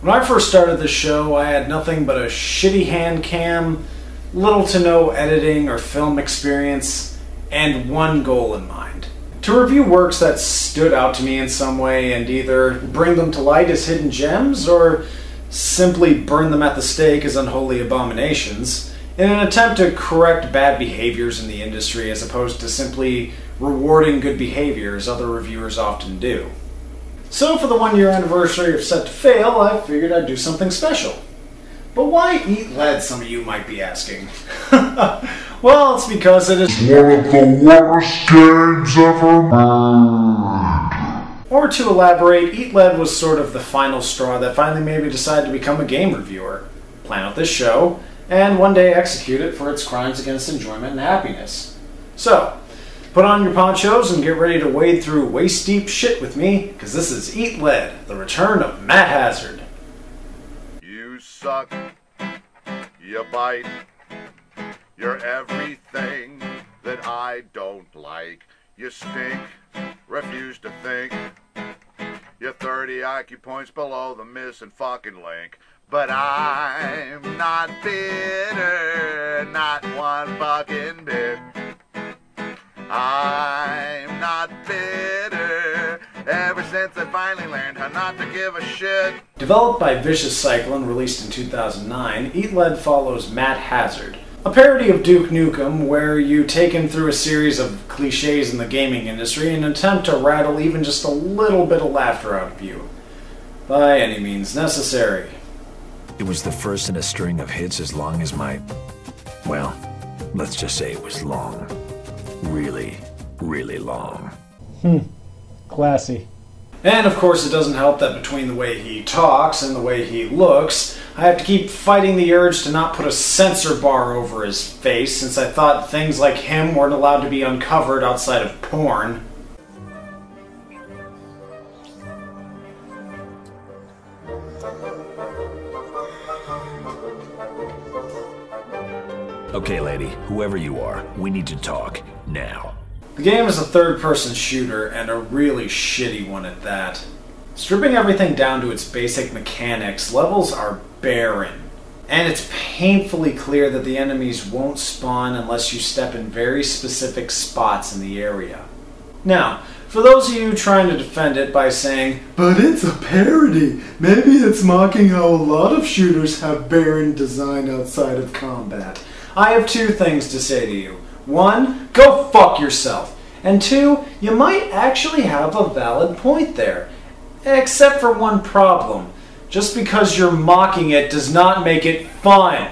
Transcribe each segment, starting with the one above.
When I first started this show, I had nothing but a shitty hand cam, little to no editing or film experience, and one goal in mind: to review works that stood out to me in some way and either bring them to light as hidden gems or simply burn them at the stake as unholy abominations, in an attempt to correct bad behaviors in the industry as opposed to simply rewarding good behavior as other reviewers often do. So for the 1-year anniversary of Set to Fail, I figured I'd do something special. But why eat lead, some of you might be asking? Well, it's because it is one of the worst games ever made. Or to elaborate, Eat Lead was sort of the final straw that finally made me decide to become a game reviewer, plan out this show, and one day execute it for its crimes against enjoyment and happiness. So, put on your ponchos and get ready to wade through waist-deep shit with me, because this is Eat Lead, the return of Matt Hazard. You suck, you bite, you're everything that I don't like. You stink, refuse to think, you're 30 IQ points below the missing fucking link. But I'm not bitter, not one fucking bit. I'm not bitter, ever since I finally learned how not to give a shit. Developed by Vicious Cycle and released in 2009, Eat Lead follows Matt Hazard, a parody of Duke Nukem where you take him through a series of cliches in the gaming industry in an attempt to rattle even just a little bit of laughter out of you, by any means necessary. It was the first in a string of hits as long as my... well, let's just say it was long. Really, really long. Classy. And of course it doesn't help that between the way he talks and the way he looks, I have to keep fighting the urge to not put a censor bar over his face, since I thought things like him weren't allowed to be uncovered outside of porn. Okay, lady, whoever you are, we need to talk now. The game is a third-person shooter, and a really shitty one at that. Stripping everything down to its basic mechanics, levels are barren. And it's painfully clear that the enemies won't spawn unless you step in very specific spots in the area. Now, for those of you trying to defend it by saying, "But it's a parody, maybe it's mocking how a lot of shooters have barren design outside of combat," I have two things to say to you. One, go fuck yourself. And two, you might actually have a valid point there. Except for one problem. Just because you're mocking it does not make it fun.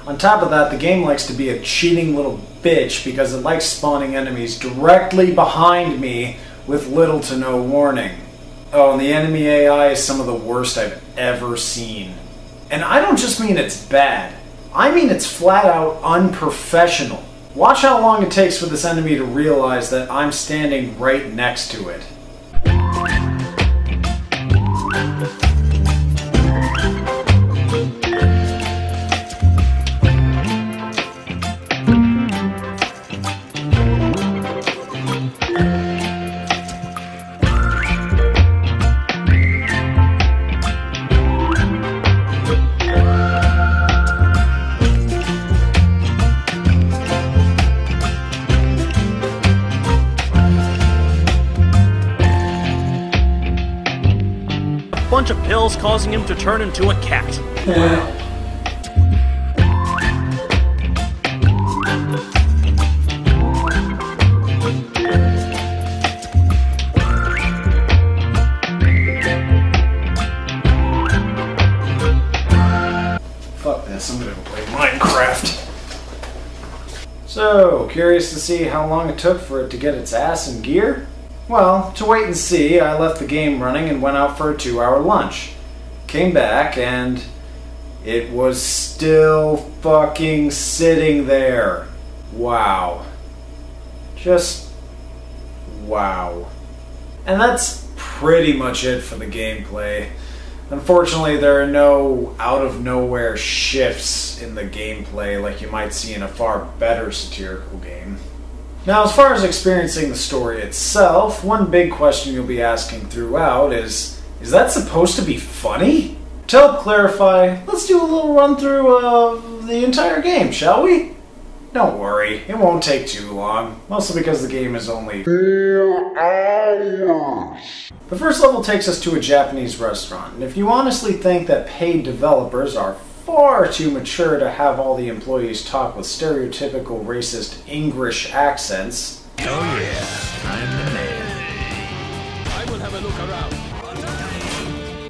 On top of that, the game likes to be a cheating little bitch because it likes spawning enemies directly behind me with little to no warning. Oh, and the enemy AI is some of the worst I've ever seen. And I don't just mean it's bad. I mean it's flat out unprofessional. Watch how long it takes for this enemy to realize that I'm standing right next to it. Bunch of pills causing him to turn into a cat. Wow. Fuck this, I'm gonna go play Minecraft. So, curious to see how long it took for it to get its ass in gear? Well, to wait and see, I left the game running and went out for a 2-hour lunch. Came back and it was still fucking sitting there. Wow. Just wow. And that's pretty much it for the gameplay. Unfortunately, there are no out-of-nowhere shifts in the gameplay like you might see in a far better satirical game. Now, as far as experiencing the story itself, one big question you'll be asking throughout is that supposed to be funny? To help clarify, let's do a little run through of the entire game, shall we? Don't worry, it won't take too long, mostly because the game is only 4 hours. The first level takes us to a Japanese restaurant, and if you honestly think that paid developers are far too mature to have all the employees talk with stereotypical racist English accents, Oh yeah, I'm the man. I will have a look around.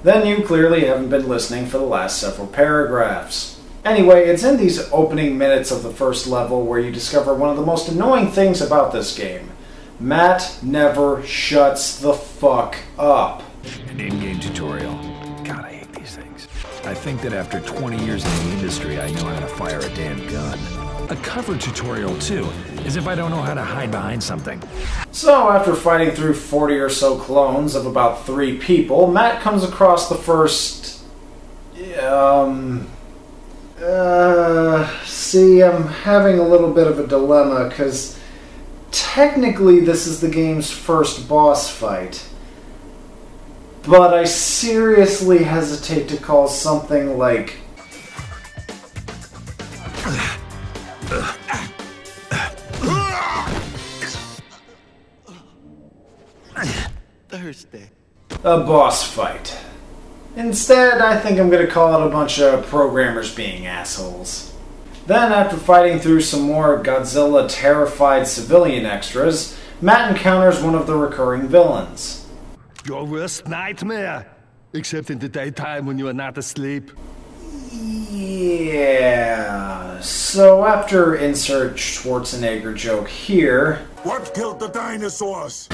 then you clearly haven't been listening for the last several paragraphs. Anyway, it's in these opening minutes of the first level where you discover one of the most annoying things about this game. Matt never shuts the fuck up. An in-game tutorial. God, I hate these things. I think that after 20 years in the industry, I know how to fire a damn gun. A cover tutorial, too, as if I don't know how to hide behind something. So, after fighting through 40 or so clones of about 3 people, Matt comes across the first... see, I'm having a little bit of a dilemma, because technically this is the game's first boss fight. But I seriously hesitate to call something like... Thursday. a boss fight. Instead, I think I'm going to call it a bunch of programmers being assholes. Then, after fighting through some more Godzilla-terrified civilian extras, Matt encounters one of the recurring villains. Your worst nightmare, except in the daytime when you are not asleep. Yeah... So after insert Schwarzenegger joke here... What killed the dinosaurs?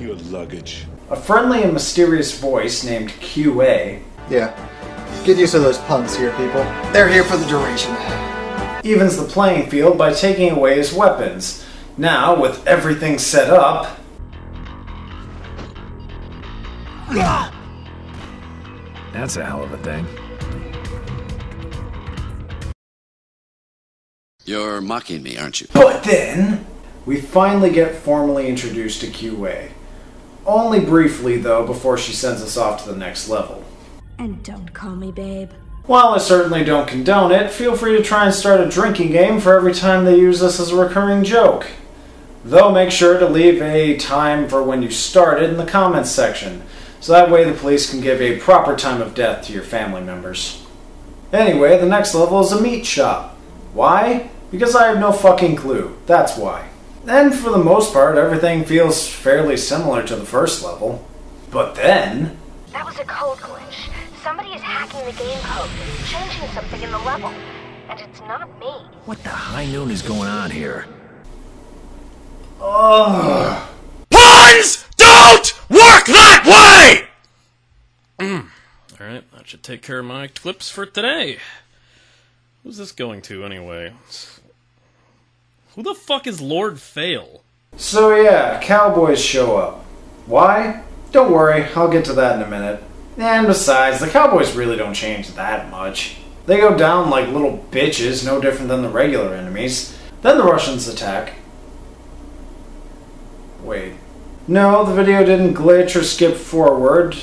Your luggage. A friendly and mysterious voice named QA Yeah. Get used to those punks here, people. They're here for the duration. evens the playing field by taking away his weapons. Now, with everything set up... That's a hell of a thing. You're mocking me, aren't you? But then, we finally get formally introduced to QA. Only briefly, though, before she sends us off to the next level. And don't call me babe. While I certainly don't condone it, feel free to try and start a drinking game for every time they use this as a recurring joke. Though make sure to leave a time for when you started in the comments section, so that way the police can give a proper time of death to your family members. Anyway, the next level is a meat shop. Why? Because I have no fucking clue. That's why. And for the most part, everything feels fairly similar to the first level. But then... That was a code glitch. Somebody is hacking the game code, changing something in the level. And it's not me. What the high noon is going on here? Ugh. Puns don't work that way! Alright, that should take care of my clips for today. Who's this going to, anyway? Who the fuck is Lord Fail? So yeah, cowboys show up. Why? Don't worry, I'll get to that in a minute. And besides, the cowboys really don't change that much. They go down like little bitches, no different than the regular enemies. Then the Russians attack. Wait. No, the video didn't glitch or skip forward.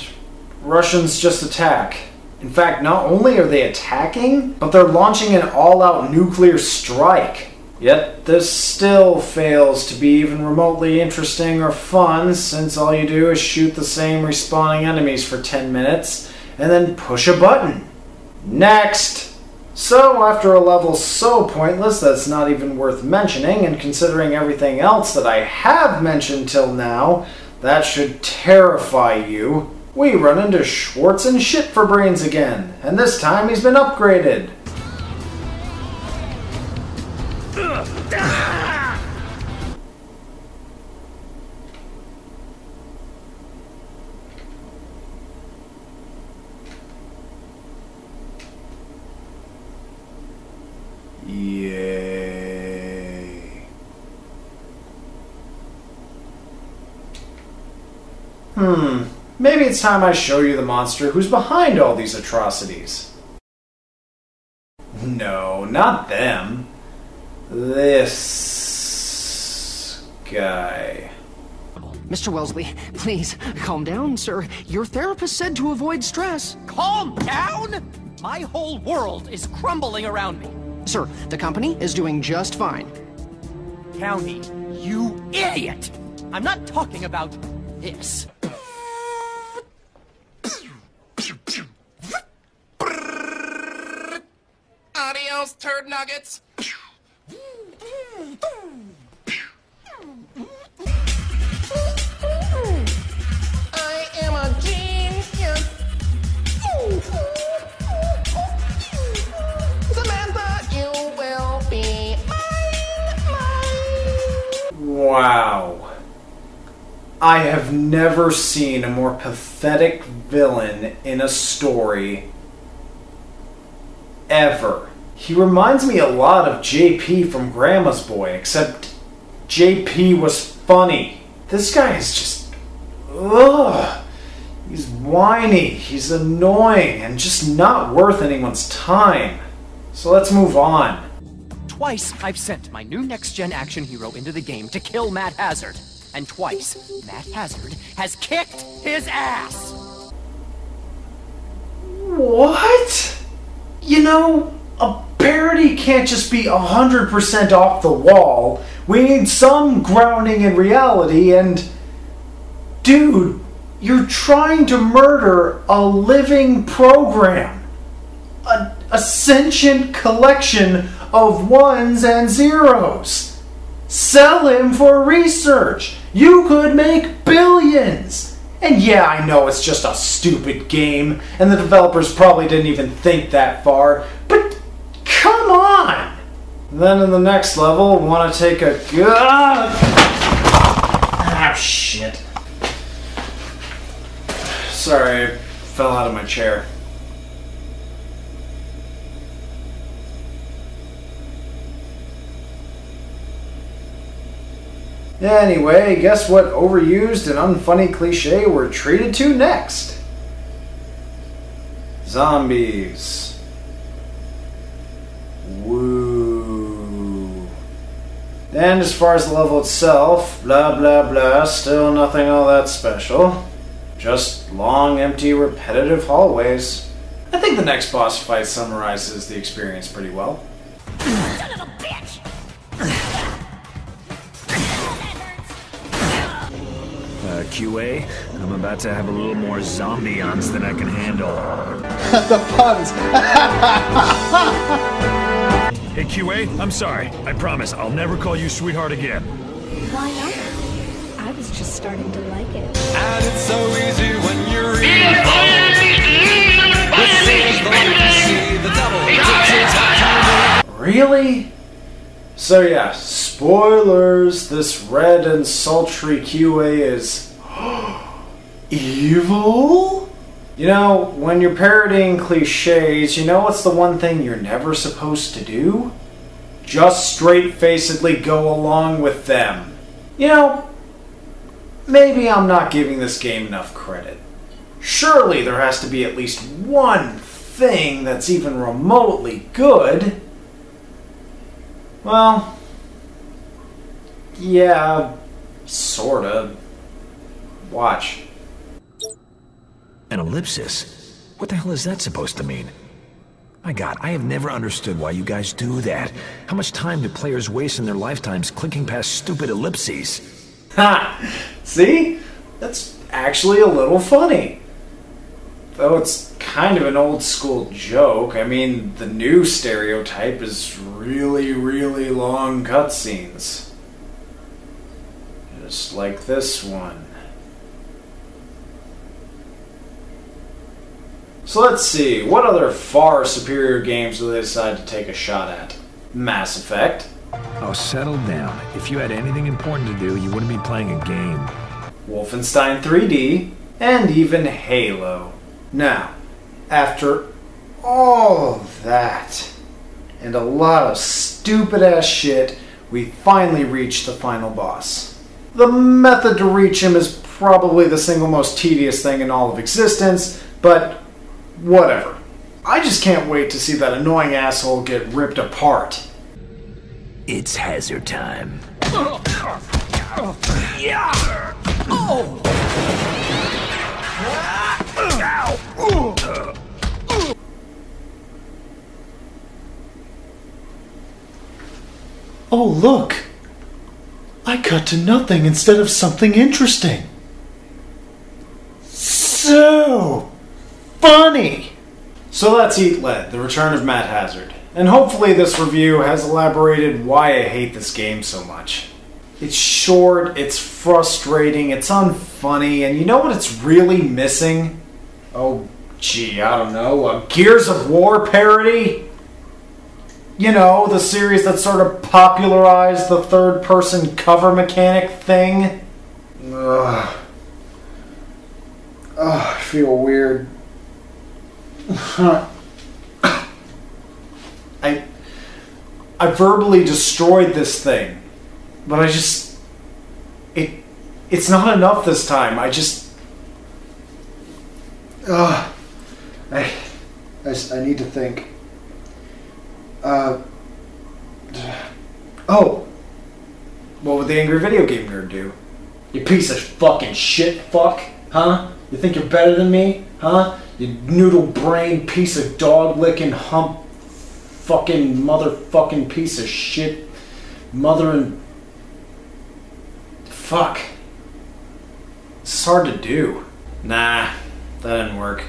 Russians just attack. In fact, not only are they attacking, but they're launching an all-out nuclear strike. Yet, this still fails to be even remotely interesting or fun, since all you do is shoot the same respawning enemies for 10 minutes, and then push a button. Next! So, after a level so pointless that it's not even worth mentioning, and considering everything else that I have mentioned till now, that should terrify you. We run into Schwartz and Shit for Brains again, and this time he's been upgraded. Yay. Maybe it's time I show you the monster who's behind all these atrocities. No, not them. This guy. Mr. Wellesley, please, calm down, sir. Your therapist said to avoid stress. Calm down? My whole world is crumbling around me. Sir, the company is doing just fine. County, you idiot! I'm not talking about this. Adios, turd nuggets! I am a genius! Samantha, you will be mine. Wow. I have never seen a more pathetic villain in a story ever. He reminds me a lot of JP from Grandma's Boy, except JP was funny. This guy is just... ugh. He's whiny, he's annoying, and just not worth anyone's time. So let's move on. Twice I've sent my new next-gen action hero into the game to kill Matt Hazard. And twice, Matt Hazard has kicked his ass! What? You know, a parody can't just be 100% off the wall. We need some grounding in reality, and... dude, you're trying to murder a living program. A sentient collection of ones and zeros. Sell him for research. You could make billions. And yeah, I know it's just a stupid game, and the developers probably didn't even think that far, but come on! Then in the next level, want to take a good... ah, shit. Sorry, I fell out of my chair. Anyway, guess what overused and unfunny cliche we're treated to next? Zombies. Woo. And as far as the level itself, blah blah blah, still nothing all that special. Just long, empty, repetitive hallways. I think the next boss fight summarizes the experience pretty well. Son of a bitch! QA, I'm about to have a little more zombie-ons than I can handle. The puns! Hey QA, I'm sorry. I promise I'll never call you sweetheart again. Why not? I was just starting to like it. And it's so easy when you're reading. Really? So yeah, spoilers, this red and sultry QA is evil? You know, when you're parodying cliches, you know what's the one thing you're never supposed to do? Just straight-facedly go along with them. You know, maybe I'm not giving this game enough credit. Surely there has to be at least one thing that's even remotely good. Well, yeah, sorta. Watch. An ellipsis? What the hell is that supposed to mean? My god, I have never understood why you guys do that. How much time do players waste in their lifetimes clicking past stupid ellipses? Ha! See? That's actually a little funny. Though it's kind of an old school joke. I mean, the new stereotype is really, really long cutscenes. Just like this one. So let's see, what other far superior games do they decide to take a shot at? Mass Effect. Oh, settle down. If you had anything important to do, you wouldn't be playing a game. Wolfenstein 3D, and even Halo. Now, after all of that, and a lot of stupid-ass shit, we finally reach the final boss. The method to reach him is probably the single most tedious thing in all of existence, but whatever. I just can't wait to see that annoying asshole get ripped apart. It's hazard time. Oh, look! I cut to nothing instead of something interesting. So funny! So that's Eat Lead, The Return of Matt Hazard. And hopefully this review has elaborated why I hate this game so much. It's short, it's frustrating, it's unfunny, and you know what it's really missing? Oh, gee, I don't know, a Gears of War parody? You know, the series that sort of popularized the third-person cover mechanic thing? Ugh. Ugh, I feel weird. I verbally destroyed this thing, but it's not enough this time. I need to think. Oh, what would the Angry Video Game Nerd do? You piece of fucking shit fuck, huh? You think you're better than me, huh? You noodle-brained piece of dog-licking hump fucking motherfucking piece of shit mother and... Fuck. It's hard to do. Nah, that didn't work.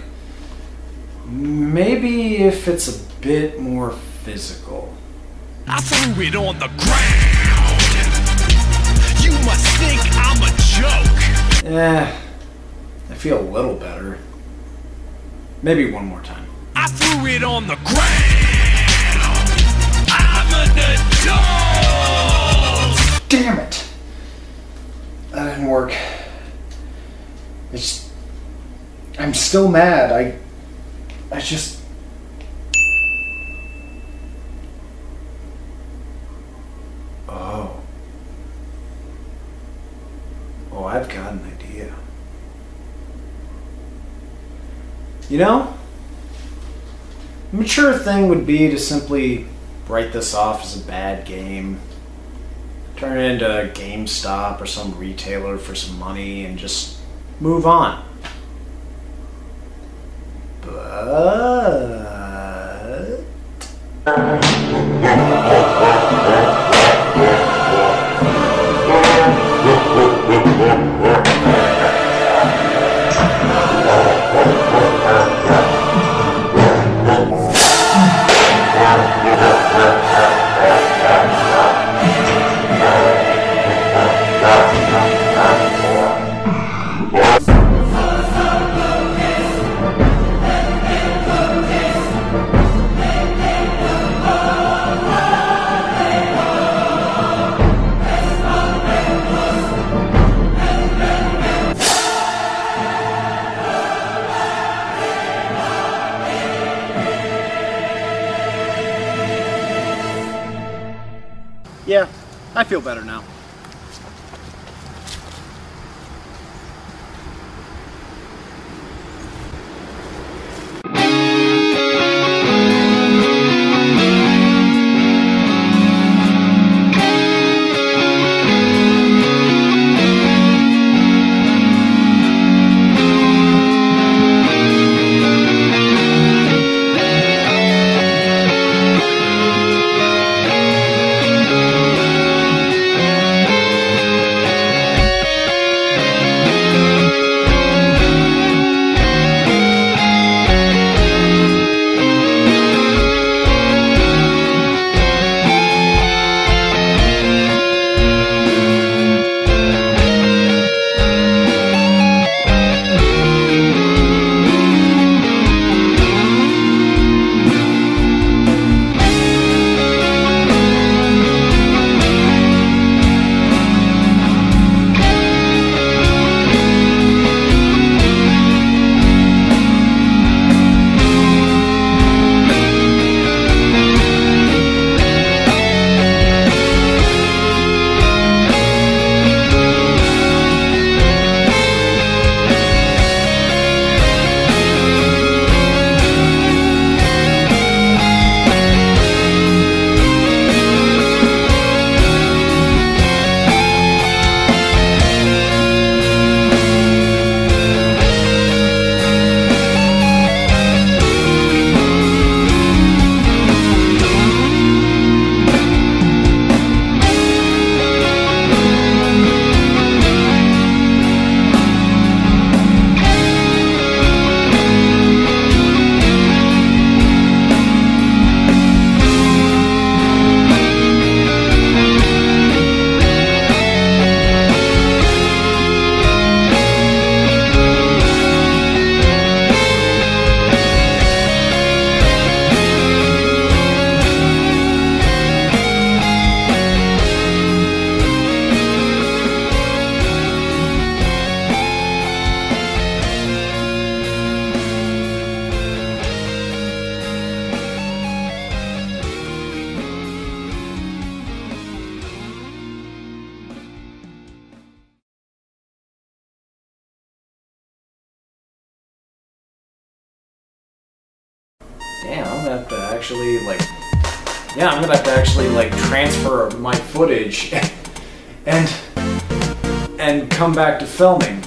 Maybe if it's a bit more physical. I threw it on the ground. You must think I'm a joke. I feel a little better. Maybe one more time. I threw it on the ground. I'm an adult. Damn it. That didn't work. I'm still mad. I just... Oh. Oh, I've got an idea. You know, a mature thing would be to simply write this off as a bad game, turn it into GameStop or some retailer for some money, and just move on. But... Yeah, I feel better now. gonna have to actually, like... Yeah, I'm gonna have to actually, like, transfer my footage and come back to filming.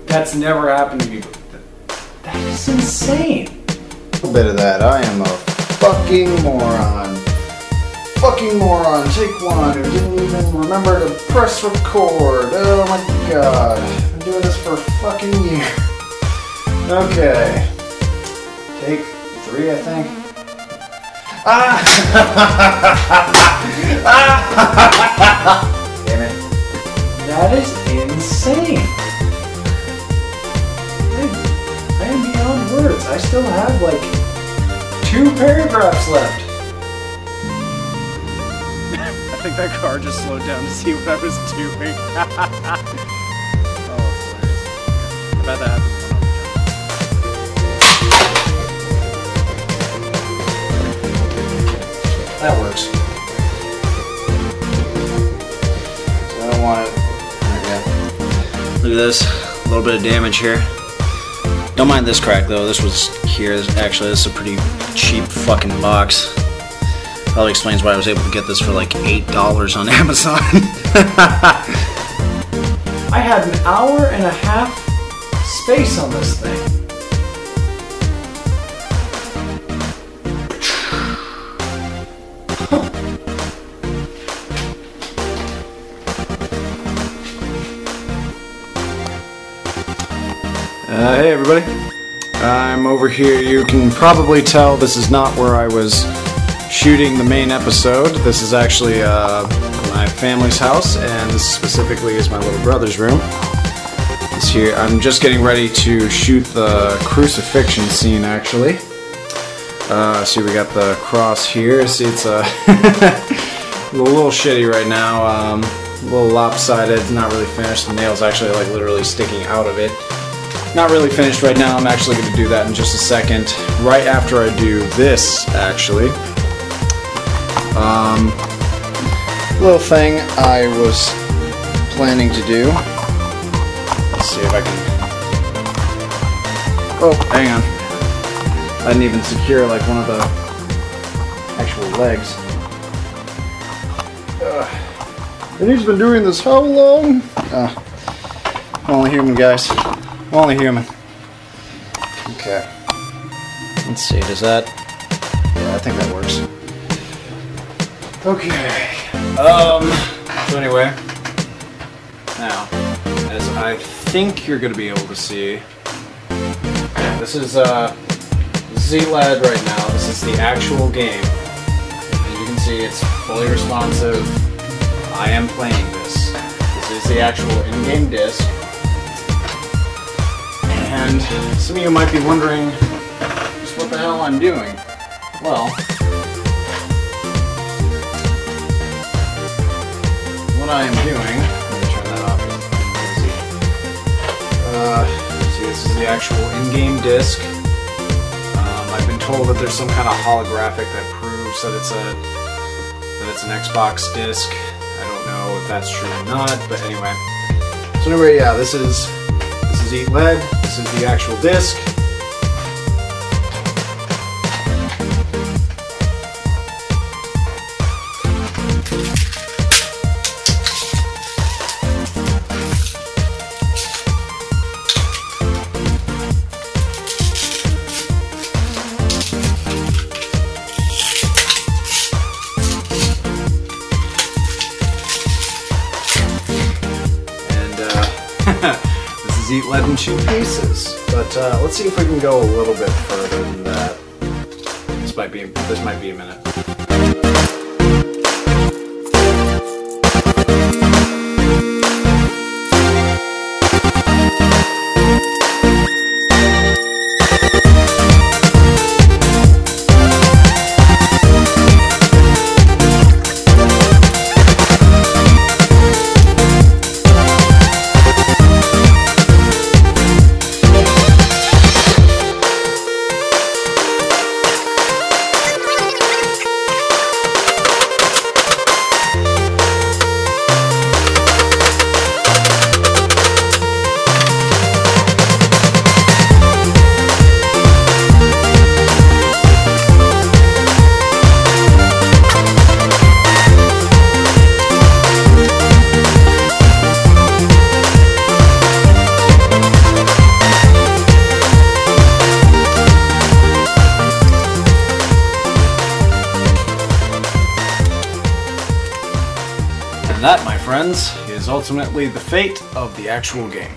That's never happened to me. That is insane. A little bit of that. I am a fucking moron. Fucking moron. Take one who didn't even remember to press record. Oh my god. I've been doing this for a fucking year. Okay. Take 3, I think. Damn it. That is insane. I am beyond words. I still have like 2 paragraphs left. I think that car just slowed down to see what I was doing. Oh, hilarious. I bet that happens one That works. So I don't want it. There we go. Look at this. A little bit of damage here. Don't mind this crack though. This was here. Actually, this is a pretty cheap fucking box. Probably explains why I was able to get this for like $8 on Amazon. I had an hour and a half space on this thing. Hey everybody, I'm over here. You can probably tell this is not where I was shooting the main episode. This is actually my family's house, and this specifically is my little brother's room. This here, I'm just getting ready to shoot the crucifixion scene actually. See, we got the cross here. See, it's a little shitty right now, a little lopsided, not really finished. The nail's actually like literally sticking out of it. Not really finished right now. I'm actually going to do that in just a second. Right after I do this, actually. Little thing I was planning to do. Let's see if I can... Oh, hang on. I didn't even secure like one of the actual legs. And he's been doing this how long? I'm only human, guys. I'm only human. Okay. Let's see, does that... Yeah, I think that works. Okay. So anyway. Now, as I think you're going to be able to see, this is Z-LED right now. This is the actual game. As you can see, it's fully responsive. I am playing this. This is the actual in-game disc. And some of you might be wondering just what the hell I'm doing. Well, what I am doing, let me turn that off. See, this is the actual in-game disc. I've been told that there's some kind of holographic that proves that it's an Xbox disc. I don't know if that's true or not, but anyway. So anyway, yeah, this is Z-LED. This is the actual disc. This is Z-LED in 2 pieces, but let's see if we can go a little bit further than that. This might be a minute. And that, my friends, is ultimately the fate of the actual game.